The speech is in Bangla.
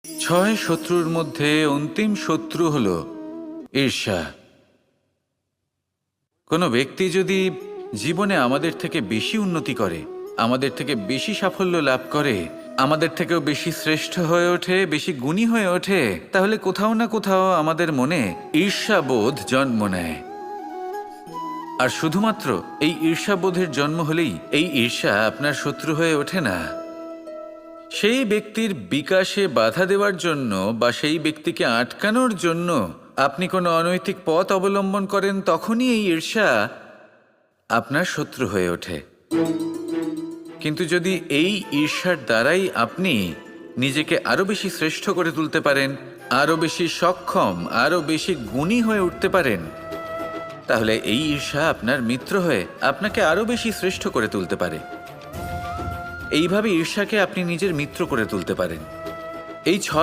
ছয় শত্রুর মধ্যে অন্তিম শত্রু হল ঈর্ষা। কোনো ব্যক্তি যদি জীবনে আমাদের থেকে বেশি উন্নতি করে, আমাদের থেকে বেশি সাফল্য লাভ করে, আমাদের থেকেও বেশি শ্রেষ্ঠ হয়ে ওঠে, বেশি গুণী হয়ে ওঠে, তাহলে কোথাও না কোথাও আমাদের মনে ঈর্ষাবোধ জন্ম নেয়। আর শুধুমাত্র এই ঈর্ষাবোধের জন্ম হলেই এই ঈর্ষা আপনার শত্রু হয়ে ওঠে না। সেই ব্যক্তির বিকাশে বাধা দেওয়ার জন্য বা সেই ব্যক্তিকে আটকানোর জন্য আপনি কোনো অনৈতিক পথ অবলম্বন করেন, তখনই এই ঈর্ষা আপনার শত্রু হয়ে ওঠে। কিন্তু যদি এই ঈর্ষার দ্বারাই আপনি নিজেকে আরো বেশি শ্রেষ্ঠ করে তুলতে পারেন, আরো বেশি সক্ষম, আরো বেশি গুণী হয়ে উঠতে পারেন, তাহলে এই ঈর্ষা আপনার মিত্র হয়ে আপনাকে আরো বেশি শ্রেষ্ঠ করে তুলতে পারে। এইভাবে ঈর্ষাকে আপনি নিজের মিত্র করে তুলতে পারেন। এই